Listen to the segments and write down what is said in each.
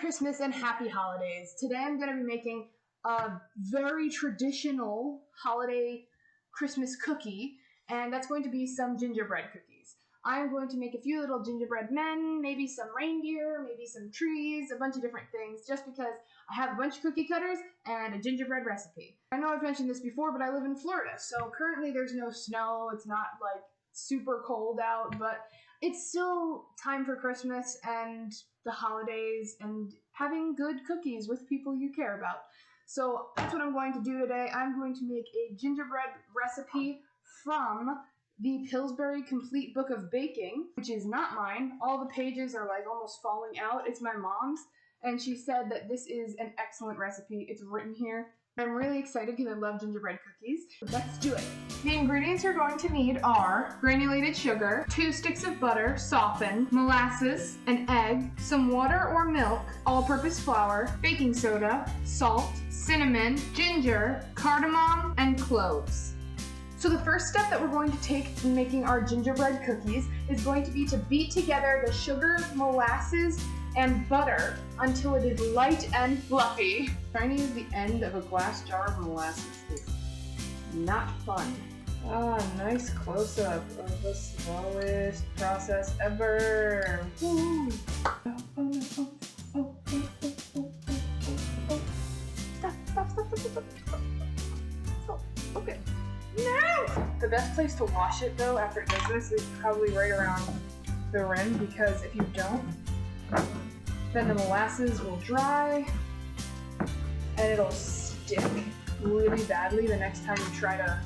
Christmas and happy holidays. Today I'm going to be making a very traditional holiday Christmas cookie, and that's going to be some gingerbread cookies. I'm going to make a few little gingerbread men, maybe some reindeer, maybe some trees, a bunch of different things, just because I have a bunch of cookie cutters and a gingerbread recipe. I know I've mentioned this before, but I live in Florida, so currently there's no snow. It's not like super cold out, but it's still time for Christmas and the holidays and having good cookies with people you care about. So that's what I'm going to do today. I'm going to make a gingerbread recipe from the Pillsbury Complete Book of Baking, which is not mine. All the pages are like almost falling out. It's my mom's, and she said that this is an excellent recipe. It's written here. I'm really excited because I love gingerbread cookies. Let's do it. The ingredients you're going to need are granulated sugar, 2 sticks of butter, softened, molasses, an egg, some water or milk, all-purpose flour, baking soda, salt, cinnamon, ginger, cardamom, and cloves. So the first step that we're going to take in making our gingerbread cookies is going to be to beat together the sugar, molasses, and butter until it is light and fluffy. Trying to use the end of a glass jar of molasses is not fun. Nice close-up of the slowest process ever. Woo. Stop. Okay. No! The best place to wash it though after it does this is probably right around the rim, because if you don't, then the molasses will dry and it'll stick really badly the next time you try to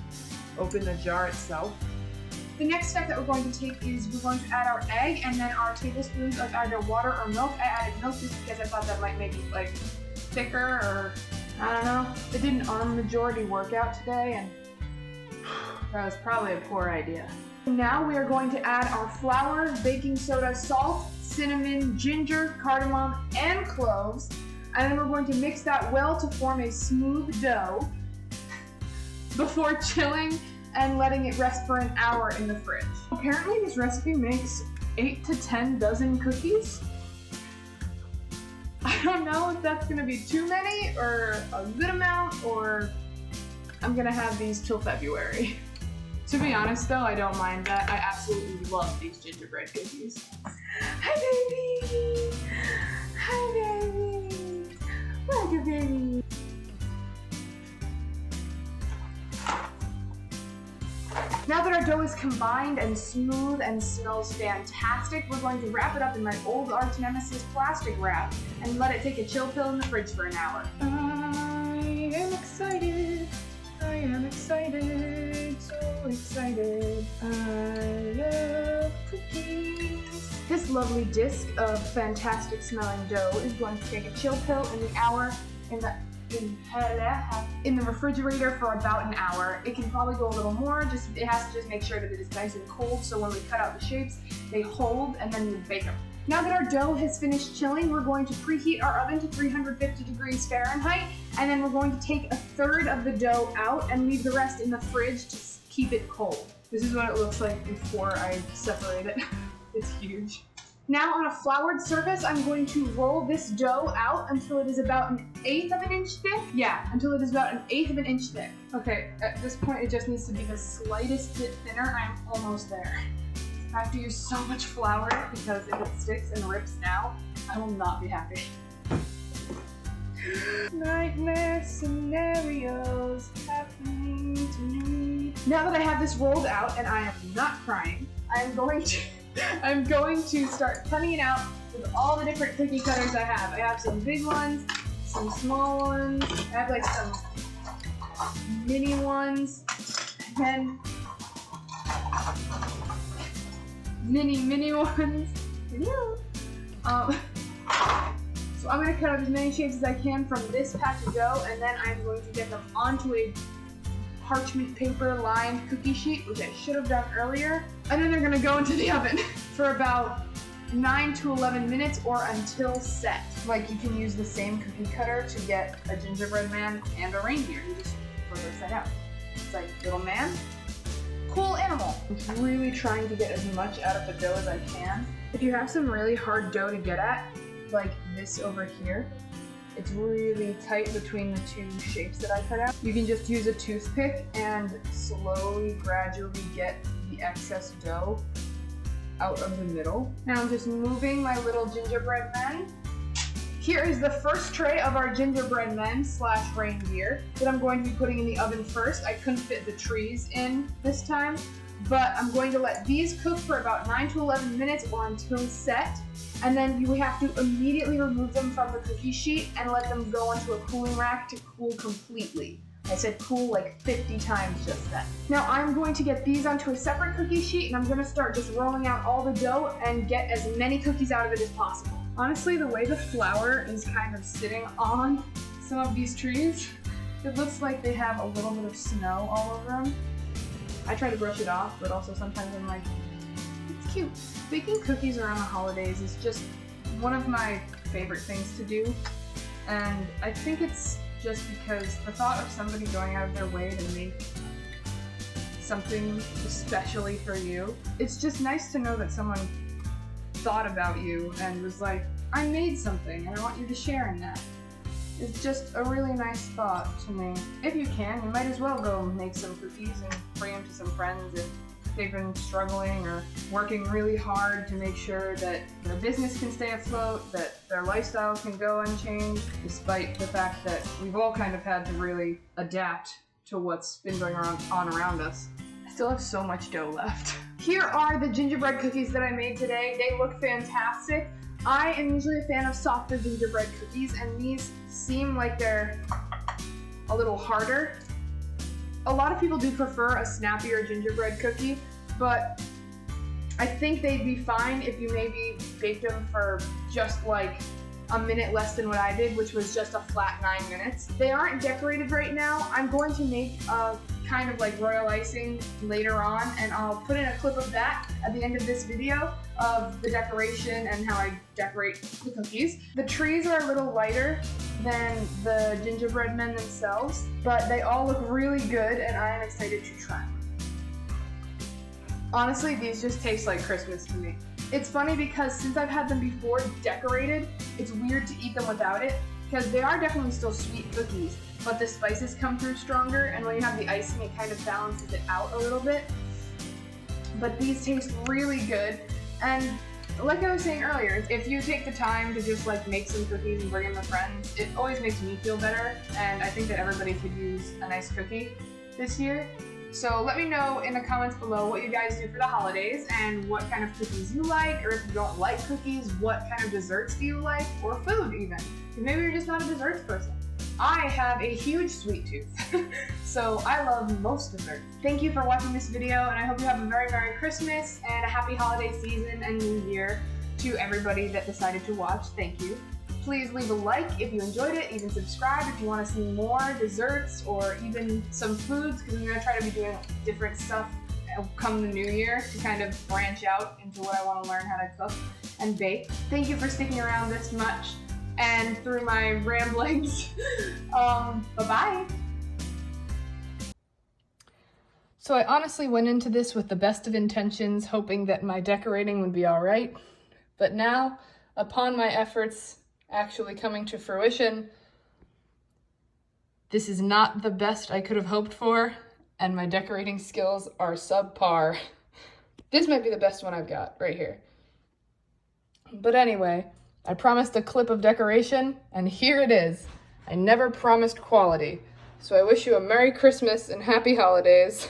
open the jar itself. The next step that we're going to take is we're going to add our egg and then our tablespoons of either water or milk. I added milk just because I thought that might make it like thicker, or I don't know. It didn't on majority work out today, and that was probably a poor idea. Now we are going to add our flour, baking soda, salt, cinnamon, ginger, cardamom, and cloves, and then we're going to mix that well to form a smooth dough before chilling and letting it rest for an hour in the fridge. Apparently this recipe makes 8 to 10 dozen cookies. I don't know if that's going to be too many or a good amount, or I'm going to have these till February. To be honest though, I don't mind that. I absolutely love these gingerbread cookies. Hi baby! Hi baby! Like a baby! Now that our dough is combined and smooth and smells fantastic, we're going to wrap it up in my old arch nemesis plastic wrap and let it take a chill pill in the fridge for an hour. I am excited. I am excited. So excited. I love cookies. This lovely disc of fantastic smelling dough is going to take a chill pill in the hour in the refrigerator for about an hour. It can probably go a little more, it has to just make sure that it is nice and cold, so when we cut out the shapes, they hold, and then we bake them. Now that our dough has finished chilling, we're going to preheat our oven to 350 degrees Fahrenheit, and then we're going to take a third of the dough out and leave the rest in the fridge to keep it cold. This is what it looks like before I separate it. It's huge. Now on a floured surface, I'm going to roll this dough out until it is about 1/8 of an inch thick. Yeah, until it is about 1/8 of an inch thick. Okay, at this point it just needs to be the slightest bit thinner. I'm almost there. I have to use so much flour because if it sticks and rips now, I will not be happy. Nightmare scenarios happening to me. Now that I have this rolled out and I am not crying, I'm going to start cutting it out with all the different cookie cutters I have. I have some big ones, some small ones, I have like some mini ones, and then mini ones. So I'm going to cut out as many shapes as I can from this patch of dough, and then I'm going to get them onto a parchment paper lined cookie sheet, which I should have done earlier, and then they're going to go into the oven for about 9 to 11 minutes or until set. Like, you can use the same cookie cutter to get a gingerbread man and a reindeer. You just flip it upside down. It's like, little man, cool animal. I'm really trying to get as much out of the dough as I can. If you have some really hard dough to get at, like this over here. It's really tight between the two shapes that I cut out. You can just use a toothpick and slowly, gradually get the excess dough out of the middle. Now I'm just moving my little gingerbread men. Here is the first tray of our gingerbread men / reindeer that I'm going to be putting in the oven first. I couldn't fit the trees in this time, but I'm going to let these cook for about 9 to 11 minutes or until set. And then you have to immediately remove them from the cookie sheet and let them go onto a cooling rack to cool completely. I said cool like 50 times just then. Now I'm going to get these onto a separate cookie sheet and I'm going to start just rolling out all the dough and get as many cookies out of it as possible. Honestly, the way the flour is kind of sitting on some of these trees, it looks like they have a little bit of snow all over them. I try to brush it off, but also sometimes I'm like, it's cute. Baking cookies around the holidays is just one of my favorite things to do, and I think it's just because the thought of somebody going out of their way to make something especially for you, it's just nice to know that someone thought about you and was like, I made something and I want you to share in that. It's just a really nice thought to me. If you can, you might as well go make some cookies and bring them to some friends if they've been struggling or working really hard to make sure that their business can stay afloat, that their lifestyle can go unchanged, despite the fact that we've all kind of had to really adapt to what's been going on around us. I still have so much dough left. Here are the gingerbread cookies that I made today. They look fantastic. I am usually a fan of softer gingerbread cookies, and these seem like they're a little harder. A lot of people do prefer a snappier gingerbread cookie, but I think they'd be fine if you maybe baked them for just like a minute less than what I did, which was just a flat 9 minutes. They aren't decorated right now. I'm going to make a kind of like royal icing later on, and I'll put in a clip of that at the end of this video of the decoration and how I decorate the cookies. The trees are a little lighter than the gingerbread men themselves, but they all look really good and I am excited to try them. Honestly, these just taste like Christmas to me. It's funny because since I've had them before decorated, it's weird to eat them without it, because they are definitely still sweet cookies, but the spices come through stronger, and when you have the icing, it kind of balances it out a little bit. But these taste really good, and like I was saying earlier, if you take the time to just like make some cookies and bring them to friends, it always makes me feel better, and I think that everybody could use a nice cookie this year. So let me know in the comments below what you guys do for the holidays and what kind of cookies you like, or if you don't like cookies, what kind of desserts do you like, or food even. Maybe you're just not a desserts person. I have a huge sweet tooth, so I love most desserts. Thank you for watching this video, and I hope you have a very Merry Christmas and a happy holiday season and New Year to everybody that decided to watch. Thank you. Please leave a like if you enjoyed it, even subscribe if you want to see more desserts or even some foods, because I'm going to try to be doing different stuff come the new year to kind of branch out into what I want to learn how to cook and bake. Thank you for sticking around this much and through my ramblings. Bye-bye. So I honestly went into this with the best of intentions, hoping that my decorating would be all right. But now, upon my efforts actually coming to fruition, this is not the best I could have hoped for, and my decorating skills are subpar. This might be the best one I've got right here. But anyway, I promised a clip of decoration, and here it is. I never promised quality. So I wish you a Merry Christmas and Happy Holidays.